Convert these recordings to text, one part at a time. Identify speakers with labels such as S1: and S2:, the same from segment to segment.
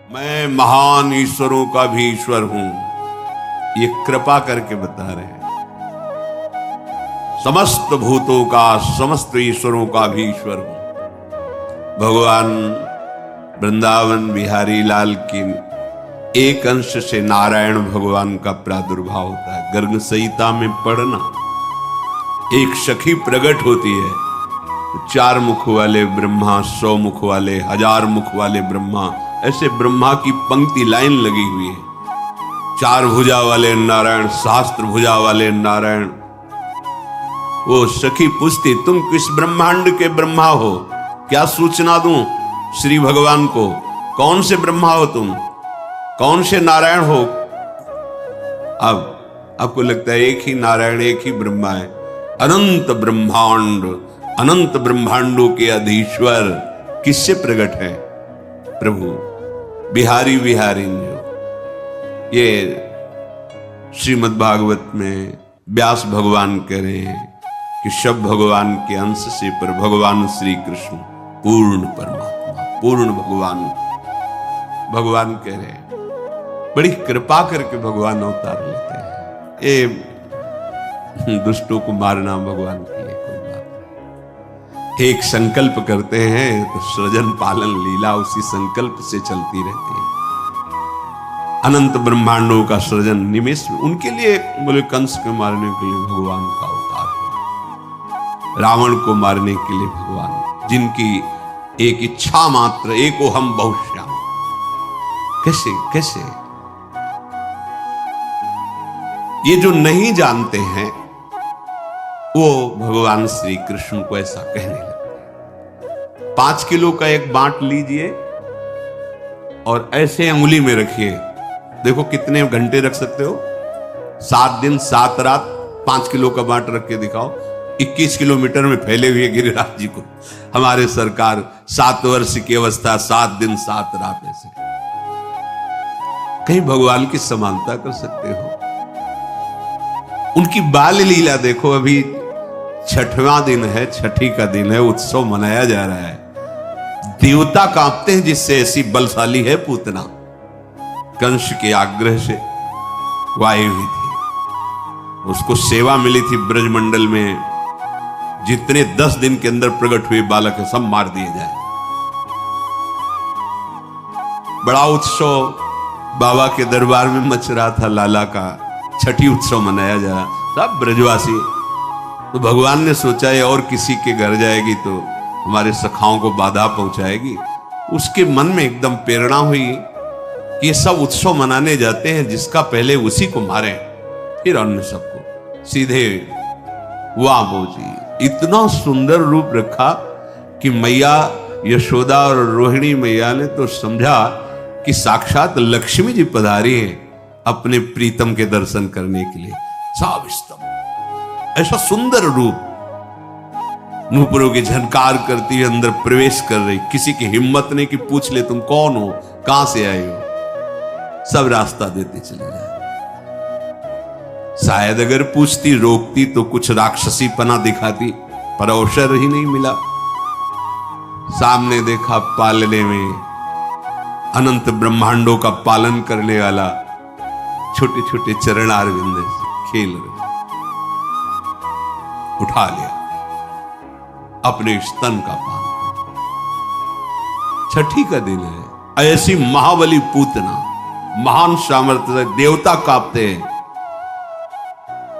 S1: मैं महान ईश्वरों का भी ईश्वर हूं, ये कृपा करके बता रहे हैं। समस्त भूतों का, समस्त ईश्वरों का भी ईश्वर हूं। भगवान वृंदावन बिहारी लाल की एक अंश से नारायण भगवान का प्रादुर्भाव होता है। गर्ग संहिता में पढ़ना, एक सखी प्रकट होती है, 4 मुख वाले ब्रह्मा, 100 मुख वाले, 1000 मुख वाले ब्रह्मा, ऐसे ब्रह्मा की पंक्ति लाइन लगी हुई है। 4 भुजा वाले नारायण, सहस्त्र भुजा वाले नारायण। वो सखी पूछती, तुम किस ब्रह्मांड के ब्रह्मा हो, क्या सूचना दूं श्री भगवान को? कौन से ब्रह्मा हो तुम, कौन से नारायण हो? अब आपको लगता है एक ही नारायण, एक ही ब्रह्मा है। अनंत ब्रह्मांड, अनंत ब्रह्मांडों के अधीश्वर किससे प्रकट है? प्रभु बिहारी विहारी जो, ये श्रीमद् भागवत में व्यास भगवान कह रहे हैं कि सब भगवान के अंश से, पर भगवान श्री कृष्ण पूर्ण परमात्मा, पूर्ण भगवान कह रहे हैं। बड़ी कृपा करके भगवान अवतार लेते हैं। ये दुष्टों को मारना भगवान के लिए कोई बात नहीं। एक संकल्प करते हैं तो सृजन पालन लीला उसी संकल्प से चलती रहती है। अनंत ब्रह्मांडों का सृजन निमेष में, उनके लिए बोले कंस को मारने के लिए भगवान का अवतार है, रावण को मारने के लिए भगवान, जिनकी एक इच्छा मात्र, एको हम बहुश्याम। कैसे कैसे ये जो नहीं जानते हैं वो भगवान श्री कृष्ण को ऐसा कहने लगते। 5 किलो का एक बांट लीजिए और ऐसे अंगुली में रखिए, देखो कितने घंटे रख सकते हो? 7 दिन 7 रात 5 किलो का बांट रख के दिखाओ। 21 किलोमीटर में फैले हुए गिरिराज जी को हमारे सरकार 7 वर्ष की अवस्था, 7 दिन 7 रात, ऐसे कहीं भगवान की समानता कर सकते हो? उनकी बाल लीला देखो। अभी 6वां दिन है, छठी का दिन है, उत्सव मनाया जा रहा है। देवता कांपते हैं जिससे ऐसी बलशाली है पूतना। कंस के आग्रह से वायु हुई थी, उसको सेवा मिली थी ब्रजमंडल में, जितने 10 दिन के अंदर प्रकट हुए बालक है सब मार दिए जाए। बड़ा उत्सव बाबा के दरबार में मच रहा था, लाला का छठी उत्सव मनाया जा रहा, सब ब्रजवासी। तो भगवान ने सोचा ये और किसी के घर जाएगी तो हमारे सखाओं को बाधा पहुंचाएगी। उसके मन में एकदम प्रेरणा हुई कि ये सब उत्सव मनाने जाते हैं, जिसका पहले उसी को मारे, फिर अन्य सबको। सीधे वाह जी, इतना सुंदर रूप रखा कि मैया यशोदा और रोहिणी मैया ने तो समझा कि साक्षात लक्ष्मी जी पधारी है अपने प्रीतम के दर्शन करने के लिए। साविस्तम ऐसा सुंदर रूप, नूपुरों की झनकार करती है, अंदर प्रवेश कर रही। किसी की हिम्मत नहीं कि पूछ ले तुम कौन हो, कहां से आए हो, सब रास्ता देते चले जाए। शायद अगर पूछती, रोकती तो कुछ राक्षसी पना दिखाती, पर अवसर ही नहीं मिला। सामने देखा पालने में अनंत ब्रह्मांडों का पालन करने वाला छोटे छोटे चरणारविंद से खेल रहे, उठा लिया अपने स्तन का पान। छठी का दिन है, ऐसी महाबली पूतना, महान सामर्थ्य, देवता कांपते हैं।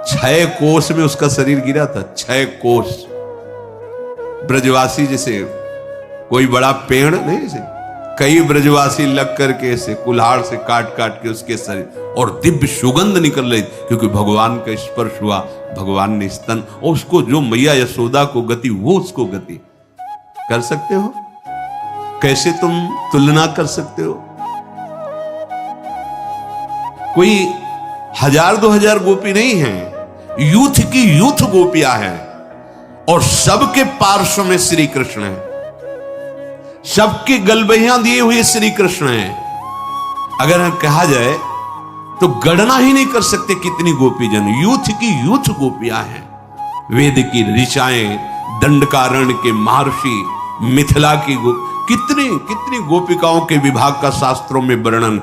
S1: 6 कोस में उसका शरीर गिरा था, 6 कोस। ब्रजवासी जैसे कोई बड़ा पेड़ नहीं, जैसे कई ब्रजवासी लग करके ऐसे कुल्हाड़ से काट काट के उसके शरीर, और दिव्य सुगंध निकल रही, क्योंकि भगवान का स्पर्श हुआ, भगवान ने स्तन, और उसको जो मैया यशोदा को गति, वो उसको गति। कर सकते हो? कैसे तुम तुलना कर सकते हो? कोई 1000-2000 गोपी नहीं है, यूथ की यूथ गोपियां हैं, और सबके पार्श्व में श्री कृष्ण है, सबके गलबहियां दिए हुए श्री कृष्ण हैं। अगर हम कहा जाए तो गणना ही नहीं कर सकते कितनी गोपी जन, यूथ की यूथ गोपियां हैं। वेद की ऋचाएं, दंडकारण्य के महर्षि, मिथिला कितनी कितनी गोपिकाओं के विभाग का शास्त्रों में वर्णन।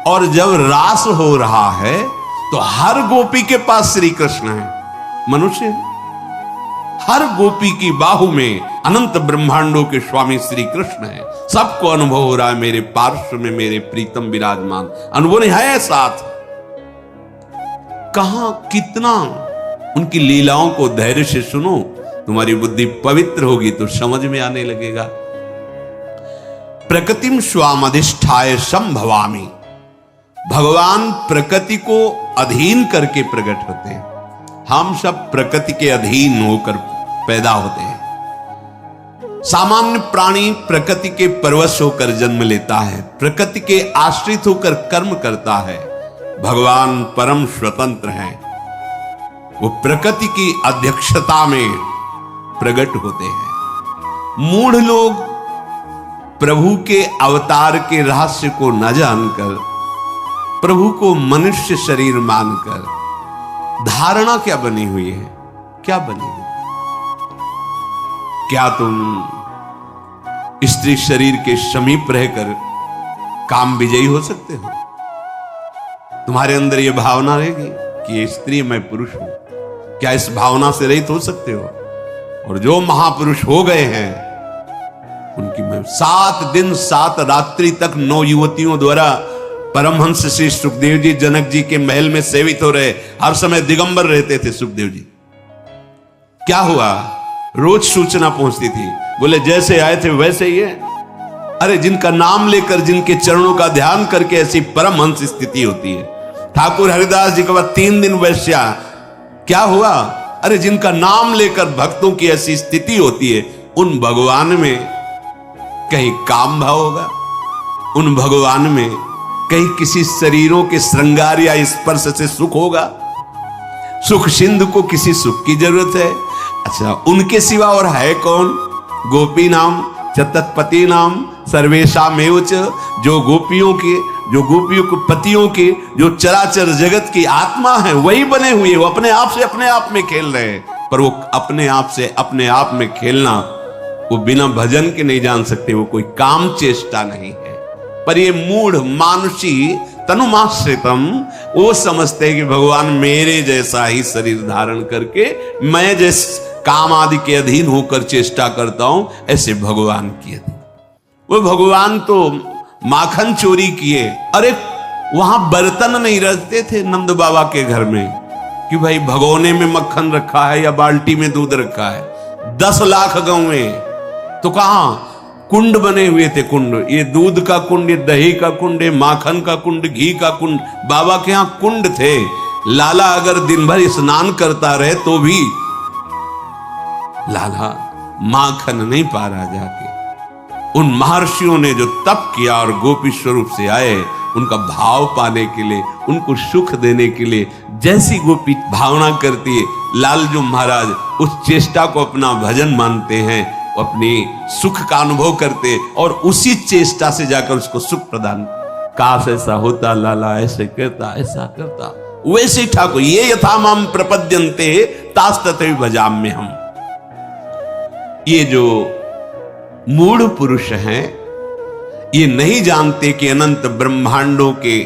S1: और जब रास हो रहा है तो हर गोपी के पास श्री कृष्ण है। मनुष्य हर गोपी की बाहु में अनंत ब्रह्मांडों के स्वामी श्री कृष्ण है। सबको अनुभव हो रहा है मेरे पार्श्व में मेरे प्रीतम विराजमान। अनुभव नहीं है साथ, कहां कितना उनकी लीलाओं को धैर्य से सुनो, तुम्हारी बुद्धि पवित्र होगी तो समझ में आने लगेगा। प्रकृतिम स्वामधिष्ठाय संभवामि, भगवान प्रकृति को अधीन करके प्रकट होते हैं। हम सब प्रकृति के अधीन होकर पैदा होते हैं। सामान्य प्राणी प्रकृति के परवश होकर जन्म लेता है, प्रकृति के आश्रित होकर कर्म करता है। भगवान परम स्वतंत्र हैं, वो प्रकृति की अध्यक्षता में प्रकट होते हैं। मूढ़ लोग प्रभु के अवतार के रहस्य को न जानकर, प्रभु को मनुष्य शरीर मानकर धारणा क्या बनी हुई है, क्या बनी है? क्या तुम स्त्री शरीर के समीप रहकर काम विजयी हो सकते हो? तुम्हारे अंदर यह भावना रहेगी कि ये स्त्री मैं पुरुष हूं, क्या इस भावना से रहित हो सकते हो? और जो महापुरुष हो गए हैं उनकी मैं 7 दिन 7 रात्रि तक 9 युवतियों द्वारा परमहंस श्री सुखदेव जी जनक जी के महल में सेवित हो रहे, हर समय दिगंबर रहते थे सुखदेव जी। क्या हुआ? रोज सूचना पहुंचती थी, बोले जैसे आए थे वैसे ही है। अरे जिनका नाम लेकर, जिनके चरणों का ध्यान करके ऐसी परमहंस स्थिति होती है। ठाकुर हरिदास जी के बाद 3 दिन वैश्या, क्या हुआ? अरे जिनका नाम लेकर भक्तों की ऐसी स्थिति होती है, उन भगवान में कहीं काम भाव होगा? उन भगवान में कहीं किसी शरीरों के श्रृंगार या स्पर्श से सुख होगा? सुख सिंधु को किसी सुख की जरूरत है? अच्छा, उनके सिवा और है कौन? गोपी नाम चतत्पति नाम सर्वेशामेव च, जो गोपियों के पतियों के, जो चराचर जगत की आत्मा है वही बने हुए, वो अपने आप से अपने आप में खेल रहे हैं। पर वो अपने आप से अपने आप में खेलना वो बिना भजन के नहीं जान सकते, वो कोई काम चेष्टा नहीं है। पर ये मूढ़ मानुषी तनुमाश्रितम, वो समझते हैं कि भगवान मेरे जैसा ही शरीर धारण करके मैं जिस काम आदि के अधीन होकर चेष्टा करता हूं, ऐसे भगवान की अधीन। वो भगवान तो माखन चोरी किए। अरे वहां बर्तन नहीं रखते थे नंद बाबा के घर में कि भाई भगोने में मक्खन रखा है या बाल्टी में दूध रखा है। 10 लाख गौएं, तो कहां कुंड बने हुए थे। कुंड, ये दूध का कुंड, ये दही का कुंड, ये माखन का कुंड, घी का कुंड, बाबा के यहां कुंड थे। लाला अगर दिन भर स्नान करता रहे तो भी लाला माखन नहीं पा रहा जाके। उन महर्षियों ने जो तप किया और गोपी स्वरूप से आए, उनका भाव पाने के लिए, उनको सुख देने के लिए, जैसी गोपी भावना करती है, लालजू महाराज उस चेष्टा को अपना भजन मानते हैं, अपनी सुख का अनुभव करते और उसी चेष्टा से जाकर उसको सुख प्रदान। काश ऐसा होता, लाला ऐसे करता, ऐसा करता, वैसे ठाकुर ये यथा माम प्रपद्यन्ते तास्तथैव भजाम्य हम। ये जो मूढ़ पुरुष हैं, ये नहीं जानते कि अनंत ब्रह्मांडों के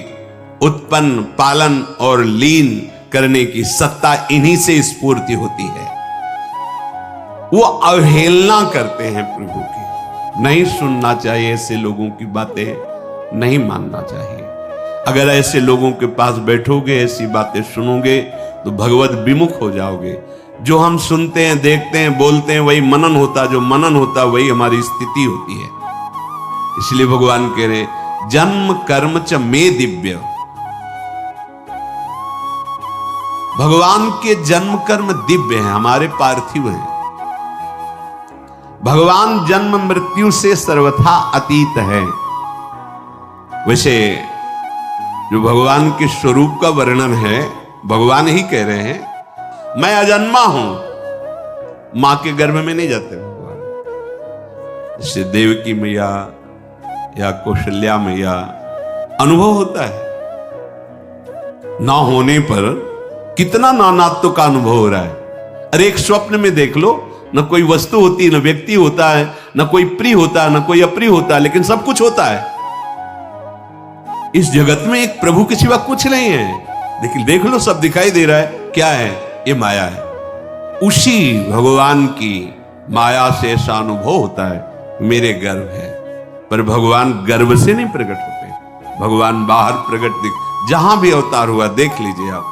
S1: उत्पन्न, पालन और लीन करने की सत्ता इन्हीं से स्फूर्ति होती है। वो अवहेलना करते हैं प्रभु की। नहीं सुनना चाहिए ऐसे लोगों की बातें, नहीं मानना चाहिए। अगर ऐसे लोगों के पास बैठोगे, ऐसी बातें सुनोगे तो भगवत विमुख हो जाओगे। जो हम सुनते हैं, देखते हैं, बोलते हैं, वही मनन होता, जो मनन होता वही हमारी स्थिति होती है। इसलिए भगवान कह रहे जन्म कर्म च मे दिव्य। भगवान के जन्म कर्म दिव्य हैं, हमारे पार्थिव हैं। भगवान जन्म मृत्यु से सर्वथा अतीत है। वैसे जो भगवान के स्वरूप का वर्णन है, भगवान ही कह रहे हैं मैं अजन्मा हूं, मां के गर्भ में नहीं जाते भगवान। जैसे देवकी मैया या कौशल्या मैया अनुभव होता है, ना होने पर कितना नानात्व का अनुभव हो रहा है। अरे एक स्वप्न में देख लो, न कोई वस्तु होती, न व्यक्ति होता है, न कोई प्रिय होता, न कोई अप्रिय होता, लेकिन सब कुछ होता है। इस जगत में एक प्रभु के सिवा कुछ नहीं है। देख लो, सब दिखाई दे रहा है, क्या है? ये माया है। उसी भगवान की माया से ऐसा अनुभव होता है, मेरे गर्व है। पर भगवान गर्व से नहीं प्रकट होते, भगवान बाहर प्रकट जहां भी अवतार हुआ देख लीजिए आप।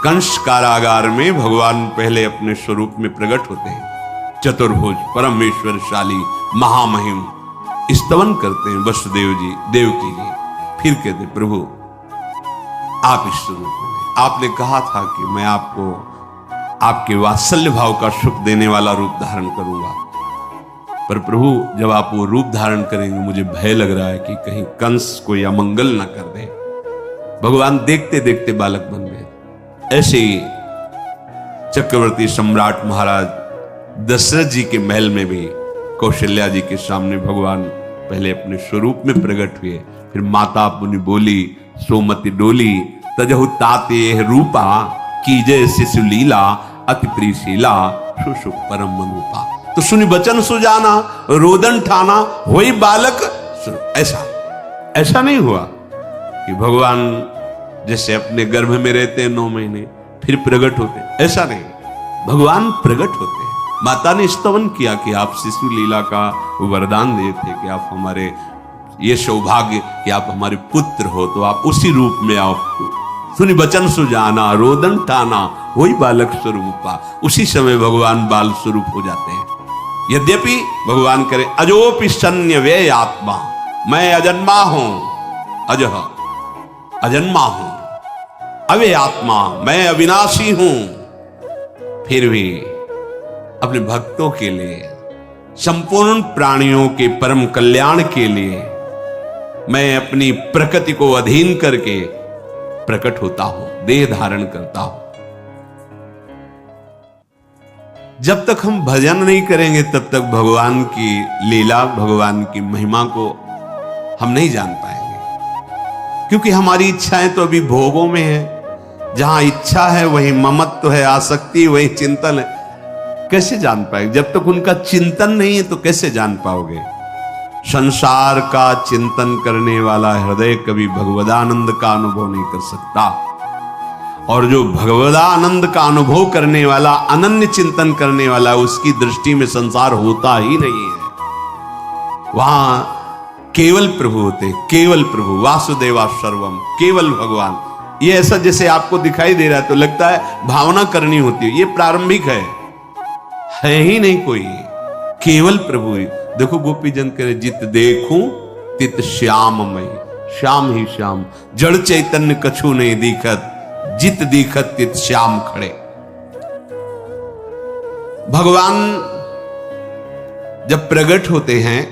S1: कंस कारागार में भगवान पहले अपने स्वरूप में प्रकट होते हैं, चतुर्भुज परमेश्वरशाली महामहिम स्तवन करते हैं वसुदेव जी देवकी जी। फिर कहते प्रभु आप इस स्वरूप में, आपने कहा था कि मैं आपको आपके वात्सल्य भाव का सुख देने वाला रूप धारण करूंगा। पर प्रभु जब आप वो रूप धारण करेंगे मुझे भय लग रहा है कि कहीं कंस कोई अमंगल ना कर दे। भगवान देखते देखते बालक बन गए। ऐसे ही चक्रवर्ती सम्राट महाराज दशरथ जी के महल में भी कौशल्या जी के सामने भगवान पहले अपने स्वरूप में प्रकट हुए। फिर माता पुनि बोली सोमति डोली तजहु ताते रूपा कीजय शिशु लीला अति प्रीशीला सुसुख परम मनुपा। तो सुनि बचन सुजाना रोदन ठाना वही बालक। ऐसा नहीं हुआ कि भगवान जैसे अपने गर्भ में रहते हैं 9 महीने फिर प्रकट होते, ऐसा नहीं। भगवान प्रकट होते हैं। माता ने स्तवन किया कि आप शिशु लीला का वरदान दिए थे कि आप हमारे ये सौभाग्य कि आप हमारे पुत्र हो, तो आप उसी रूप में आओ। सुनि बचन सुजाना रोदन ठाना वही बालक स्वरूपा। उसी समय भगवान बाल स्वरूप हो जाते हैं। यद्यपि भगवान करे अजोपि सन्य व्यय आत्मा, मैं अजन्मा हूं, अजह अजन्मा हूं, अव्यय आत्मा, मैं अविनाशी हूं। फिर भी अपने भक्तों के लिए, संपूर्ण प्राणियों के परम कल्याण के लिए मैं अपनी प्रकृति को अधीन करके प्रकट होता हूं, देह धारण करता हूं। जब तक हम भजन नहीं करेंगे तब तक भगवान की लीला, भगवान की महिमा को हम नहीं जान पाएंगे। क्योंकि हमारी इच्छाएं तो अभी भोगों में है। जहां इच्छा है वही ममत्व है, आसक्ति वही चिंतन है। कैसे जान पाएंगे? जब तक उनका चिंतन नहीं है तो कैसे जान पाओगे? संसार का चिंतन करने वाला हृदय कभी भगवदानंद का अनुभव नहीं कर सकता। और जो भगवदानंद का अनुभव करने वाला, अनन्य चिंतन करने वाला, उसकी दृष्टि में संसार होता ही नहीं है। वहां केवल प्रभु होते, केवल प्रभु, वासुदेवा सर्वम, केवल भगवान। ये ऐसा जैसे आपको दिखाई दे रहा है तो लगता है भावना करनी होती है, ये प्रारंभिक है ही नहीं कोई, केवल प्रभु ही। देखो गोपी जन करे जित देखूं तित श्याममय, श्याम ही श्याम, जड़ चैतन्य कछु नहीं दिखत, जित दिखत तित श्याम खड़े। भगवान जब प्रकट होते हैं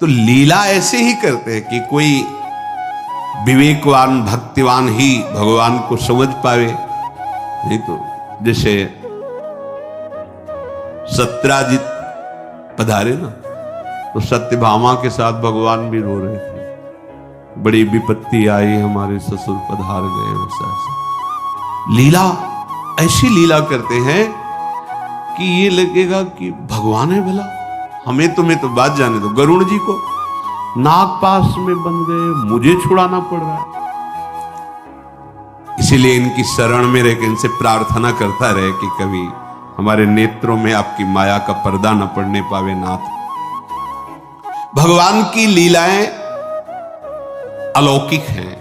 S1: तो लीला ऐसे ही करते हैं कि कोई विवेकवान भक्तिवान ही भगवान को समझ पावे। नहीं तो जैसे सत्यजित पधारे ना, तो सत्यभामा के साथ भगवान भी रो रहे थे, बड़ी विपत्ति आई हमारे ससुर पधार गए। वैसा लीला, ऐसी लीला करते हैं कि ये लगेगा कि भगवान है भला। हमें तुम्हें तो बात जाने दो, गरुड़ जी को नागपाश में बंद गए, मुझे छुड़ाना पड़ रहा है। इसीलिए इनकी शरण में रहकर इनसे प्रार्थना करता रहे कि कभी हमारे नेत्रों में आपकी माया का पर्दा न पड़ने पावे नाथ। भगवान की लीलाएं अलौकिक हैं।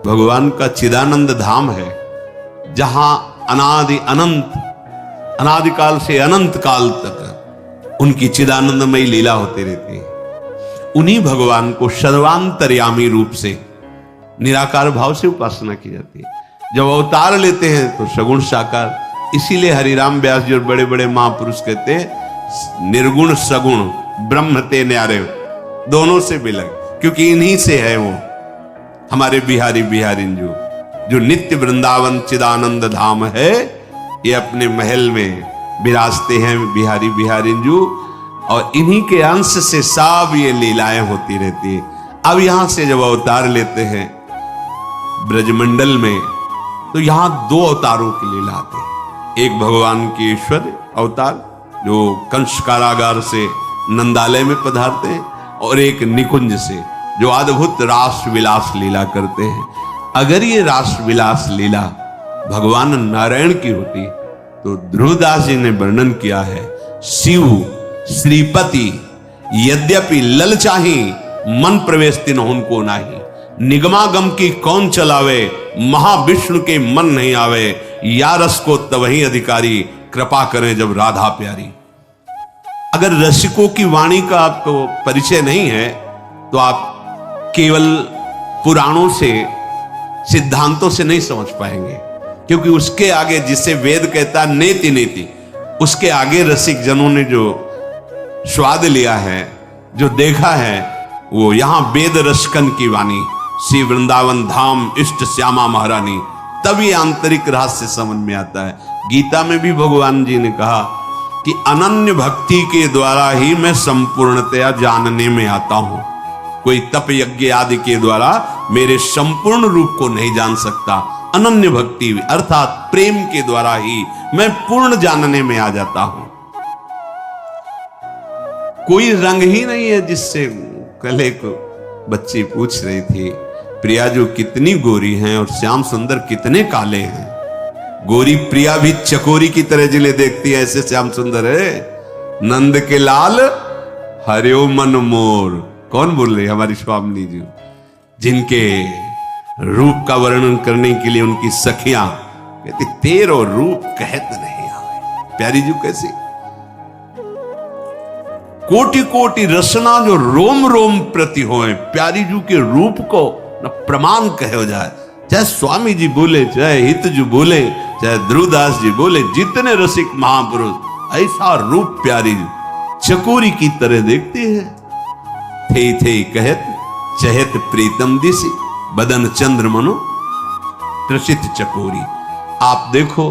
S1: भगवान का चिदानंद धाम है जहां अनादि अनंत, अनादिकाल से अनंत काल तक उनकी चिदानंदमयी लीला होती रहती है। उन्हीं भगवान को सर्वांतर्यामी रूप से निराकार भाव से उपासना की जाती है। जब अवतार लेते हैं तो सगुण साकार। इसीलिए हरिराम व्यास जी और बड़े बड़े महापुरुष कहते हैं निर्गुण सगुण ब्रह्म ते न्यारे, दोनों से बिलग, क्योंकि इन्हीं से है वो हमारे बिहारी बिहारिंजू जो नित्य वृंदावन चिदानंद धाम है। ये अपने महल में विराजते हैं बिहारी बिहारिंजू, और इन्हीं के अंश से सब ये लीलाएं होती रहती है। अब यहां से जब अवतार लेते हैं ब्रजमंडल में, तो यहां 2 अवतारों की लीला आती है। एक भगवान के ईश्वर अवतार जो कंस कारागार से नंदालय में पधारते हैं, और एक निकुंज से जो अद्भुत रास विलास लीला करते हैं। अगर ये रास विलास लीला भगवान नारायण की होती तो ध्रुवदास जी ने वर्णन किया है, शिव श्रीपति यद्यपि ललचाही मन प्रवेश तिन उनको नाही, निगमागम की कौन चलावे महाविष्णु के मन नहीं आवे, या रस को तवही अधिकारी कृपा करें जब राधा प्यारी। अगर रसिकों की वाणी का आपको परिचय नहीं है तो आप केवल पुराणों से सिद्धांतों से नहीं समझ पाएंगे, क्योंकि उसके आगे जिसे वेद कहता नेति नेति, उसके आगे रसिक जनों ने जो स्वाद लिया है, जो देखा है, वो यहां वेद रसकन की वाणी, श्री वृंदावन धाम इष्ट श्यामा महारानी, तभी आंतरिक रहस्य समझ में आता है। गीता में भी भगवान जी ने कहा कि अनन्य भक्ति के द्वारा ही मैं संपूर्णतया जानने में आता हूं, कोई तप यज्ञ आदि के द्वारा मेरे संपूर्ण रूप को नहीं जान सकता। अनन्य भक्ति अर्थात प्रेम के द्वारा ही मैं पूर्ण जानने में आ जाता हूं। कोई रंग ही नहीं है जिससे, कल एक बच्ची पूछ रही थी, प्रिया जो कितनी गोरी हैं और श्याम सुंदर कितने काले हैं। गोरी प्रिया भी चकोरी की तरह जिन्हें देखती है, ऐसे श्याम सुंदर है। नंद के लाल हरियो मन मोर, कौन बोल रही? हमारी स्वामिनी जी, जिनके रूप का वर्णन करने के लिए उनकी सखियां कहती तेरो रूप कहत नहीं आवे। प्यारी जी कैसी कोटि कोटि रसना जो रोम रोम प्रति होए, प्यारी जी के रूप को न प्रमाण कहो जाए। चाहे स्वामी जी बोले, चाहे हित जी बोले, चाहे ध्रुवदास जी बोले, जितने रसिक महापुरुष, ऐसा रूप प्यारी जी चकोरी की तरह देखती है। थे कहत चहत प्रीतम दिसी, बदन चंद्र मनो त्रसित चकोरी। आप देखो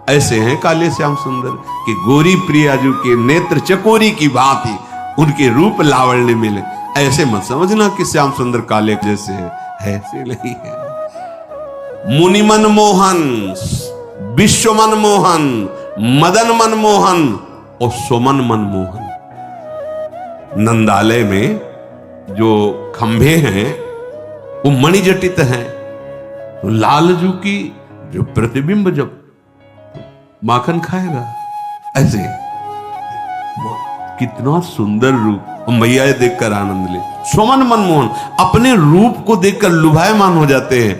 S1: ऐसे हैं काले श्याम सुंदर कि गोरी प्रिया जी के नेत्र चकोरी की भांति उनके रूप लावण्य मिले। ऐसे मत समझना कि श्याम सुंदर काले जैसे है, ऐसे नहीं है। मुनि मन मोहन, विश्व मन मोहन, मदन मन मोहन और सुमन मन मोहन। नंदालय में जो खंभे हैं वो मणिजटित हैं, तो लालजू की जो प्रतिबिंब जब माखन खाएगा, ऐसे कितना सुंदर रूप। और मैया देखकर आनंद ले, सुमन मनमोहन, अपने रूप को देखकर लुभायमान हो जाते हैं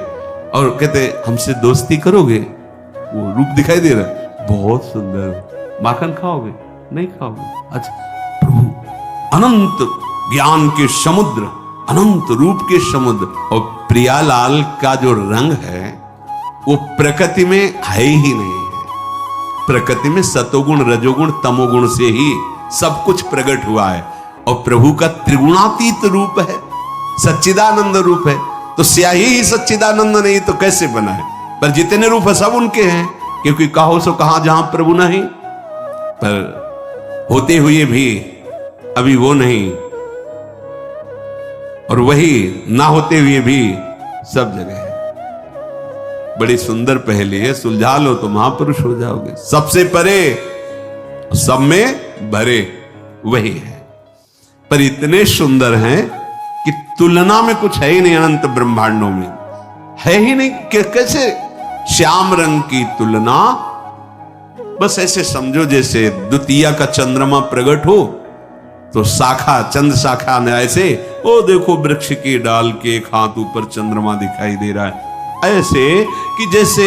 S1: और कहते हमसे दोस्ती करोगे? वो रूप दिखाई दे रहा है, बहुत सुंदर, माखन खाओगे? नहीं खाओगे? अच्छा, प्रभु अनंत ज्ञान के समुद्र, अनंत रूप के समुद्र। और प्रियालाल का जो रंग है वो प्रकृति में है ही नहीं है। प्रकृति में सतोगुण रजोगुण तमोगुण से ही सब कुछ प्रकट हुआ है, और प्रभु का त्रिगुणातीत रूप है, सच्चिदानंद रूप है। तो स्याही ही सच्चिदानंद नहीं तो कैसे बना है? पर जितने रूप है सब उनके हैं, क्योंकि कहो सो कहां जहां प्रभु नहीं, पर होते हुए भी अभी वो नहीं, और वही ना होते हुए भी सब जगह है। बड़ी सुंदर पहेली है, सुलझा लो तो महापुरुष हो जाओगे। सबसे परे सब में भरे वही है, पर इतने सुंदर हैं कि तुलना में कुछ है ही नहीं। अनंत ब्रह्मांडों में है ही नहीं कि कैसे श्याम रंग की तुलना। बस ऐसे समझो जैसे द्वितीया का चंद्रमा प्रकट हो तो शाखा, चंद्र शाखा में ऐसे, ओ देखो वृक्ष की डाल के एक हाथ ऊपर चंद्रमा दिखाई दे रहा है, ऐसे कि जैसे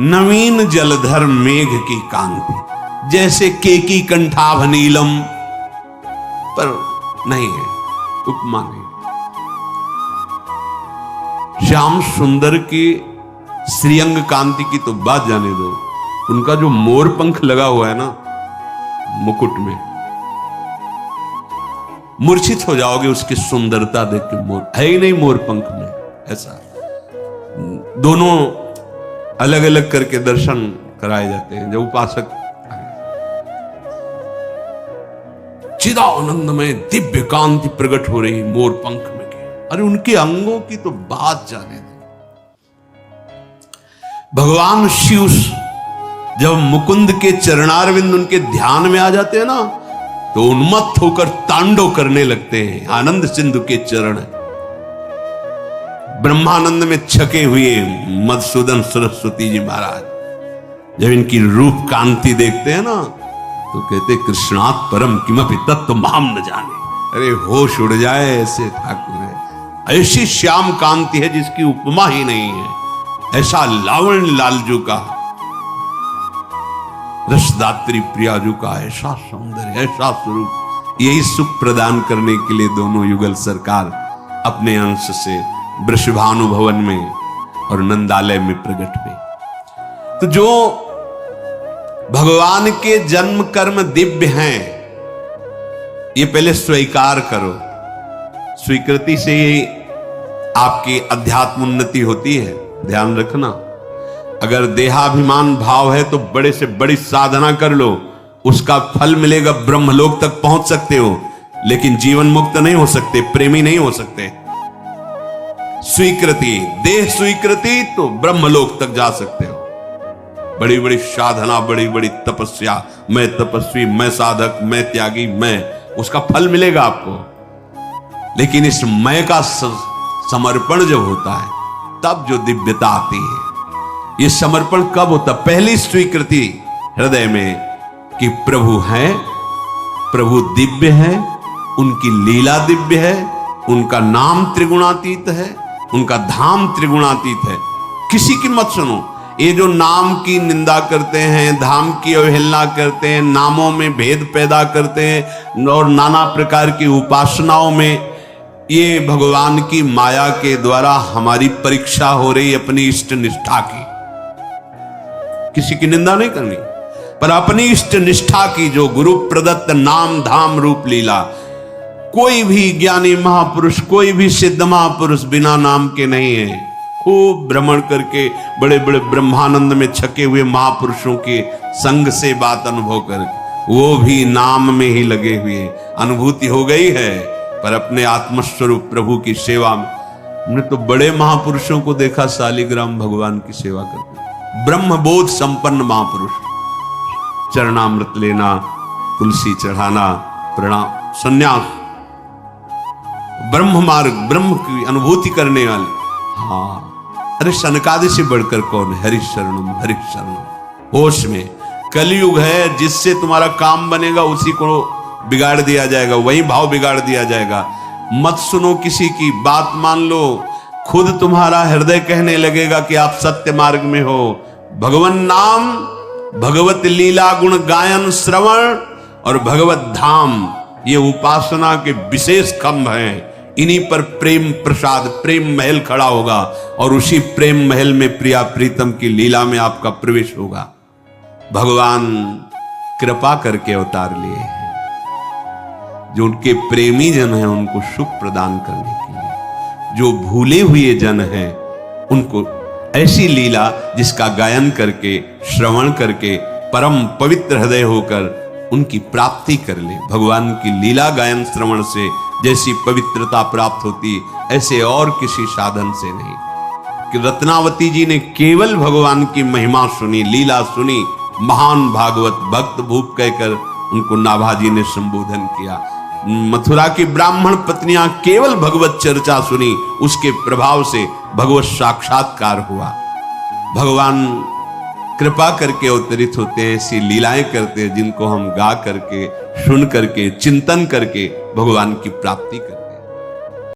S1: नवीन जलधर मेघ की कांति, जैसे केकी कंठाभ नीलम, पर नहीं है, उपमा नहीं। श्याम सुंदर की श्रीअंग कांति की तो बात जाने दो, उनका जो मोर पंख लगा हुआ है ना मुकुट में, मूर्छित हो जाओगे उसकी सुंदरता देख के। मोर है ही नहीं मोर पंख में ऐसा। दोनों अलग अलग करके दर्शन कराए जाते हैं। जब उपासक चिदानंद में दिव्य कांति प्रकट हो रही मोर पंख में के, अरे उनके अंगों की तो बात जाने दो। भगवान शिव जब मुकुंद के चरणारविंद उनके ध्यान में आ जाते हैं ना, तो उन्मत्त होकर तांडव करने लगते हैं। आनंद सिंधु के चरण ब्रह्मानंद में छके हुए मधुसूदन सरस्वती जी महाराज जब इनकी रूप कांति देखते हैं ना, तो कहते कृष्णात् परम किमपि तत्व माम न जाने। अरे होश उड़ जाए, ऐसे ठाकुर है, ऐसी श्याम कांति है जिसकी उपमा ही नहीं है। ऐसा लावण्य लालजू का, रसदात्री प्रियाजू का ऐसा सौंदर्य, ऐसा स्वरूप। यही सुख प्रदान करने के लिए दोनों युगल सरकार अपने अंश से वृषभानु भवन में और नंदालय में प्रकट हुए। तो जो भगवान के जन्म कर्म दिव्य हैं, ये पहले स्वीकार करो। स्वीकृति से ही आपकी अध्यात्म उन्नति होती है। ध्यान रखना, अगर देहाभिमान भाव है तो बड़े से बड़ी साधना कर लो, उसका फल मिलेगा, ब्रह्मलोक तक पहुंच सकते हो, लेकिन जीवन मुक्त नहीं हो सकते, प्रेमी नहीं हो सकते। स्वीकृति, देह स्वीकृति तो ब्रह्मलोक तक जा सकते हो। बड़ी बड़ी साधना, बड़ी बड़ी तपस्या, मैं तपस्वी, मैं साधक, मैं त्यागी, मैं, उसका फल मिलेगा आपको। लेकिन इस मैं का समर्पण जब होता है, तब जो दिव्यता आती है। ये समर्पण कब होता? पहली स्वीकृति हृदय में कि प्रभु हैं, प्रभु दिव्य है, उनकी लीला दिव्य है, उनका नाम त्रिगुणातीत है, उनका धाम त्रिगुणातीत है। किसी की मत सुनो। ये जो नाम की निंदा करते हैं, धाम की अवहेलना करते हैं, नामों में भेद पैदा करते हैं और नाना प्रकार की उपासनाओं में, ये भगवान की माया के द्वारा हमारी परीक्षा हो रही अपनी इष्ट निष्ठा की। किसी की निंदा नहीं करनी, पर अपनी इष्ट निष्ठा की, जो गुरु प्रदत्त नाम धाम रूप लीला। कोई भी ज्ञानी महापुरुष, कोई भी सिद्ध महापुरुष बिना नाम के नहीं है। खूब भ्रमण करके बड़े बड़े ब्रह्मानंद में छके हुए महापुरुषों के संग से बात अनुभव करके, वो भी नाम में ही लगे हुए। अनुभूति हो गई है, पर अपने आत्मस्वरूप प्रभु की सेवा में। हमने तो बड़े महापुरुषों को देखा शालिग्राम भगवान की सेवा करते, ब्रह्मबोध संपन्न महापुरुष। चरणामृत लेना, तुलसी चढ़ाना, प्रणाम, संन्यास, ब्रह्म मार्ग, ब्रह्म की अनुभूति करने वाले। हाँ, अरे सनकादि से बढ़कर कौन है? हरिशरणम हरिशरणम। होश में कलयुग है, जिससे तुम्हारा काम बनेगा उसी को बिगाड़ दिया जाएगा, वही भाव बिगाड़ दिया जाएगा। मत सुनो किसी की बात, मान लो खुद तुम्हारा हृदय कहने लगेगा कि आप सत्य मार्ग में हो। भगवन नाम, भगवत लीला गुण गायन श्रवण और भगवत धाम, ये उपासना के विशेष खंभ हैं। इन्हीं पर प्रेम प्रसाद, प्रेम महल खड़ा होगा और उसी प्रेम महल में प्रिया प्रीतम की लीला में आपका प्रवेश होगा। भगवान कृपा करके अवतार लिए हैं। जो उनके प्रेमी जन हैं उनको सुख प्रदान करने के लिए, जो भूले हुए जन हैं उनको ऐसी लीला जिसका गायन करके, श्रवण करके परम पवित्र हृदय होकर उनकी प्राप्ति कर ले। भगवान की लीला गायन श्रवण से जैसी पवित्रता प्राप्त होती, ऐसे और किसी साधन से नहीं। कि रत्नावती जी ने केवल भगवान की महिमा सुनी, लीला सुनी, महान भागवत भक्त भूप कहकर उनको नाभाजी ने संबोधन किया। मथुरा की ब्राह्मण पत्नियां केवल भगवत चर्चा सुनी, उसके प्रभाव से भगवत साक्षात्कार हुआ। भगवान कृपा करके अवतरित होते हैं, ऐसी लीलाएं करते हैं जिनको हम गा करके, सुन करके, चिंतन करके भगवान की प्राप्ति करते हैं।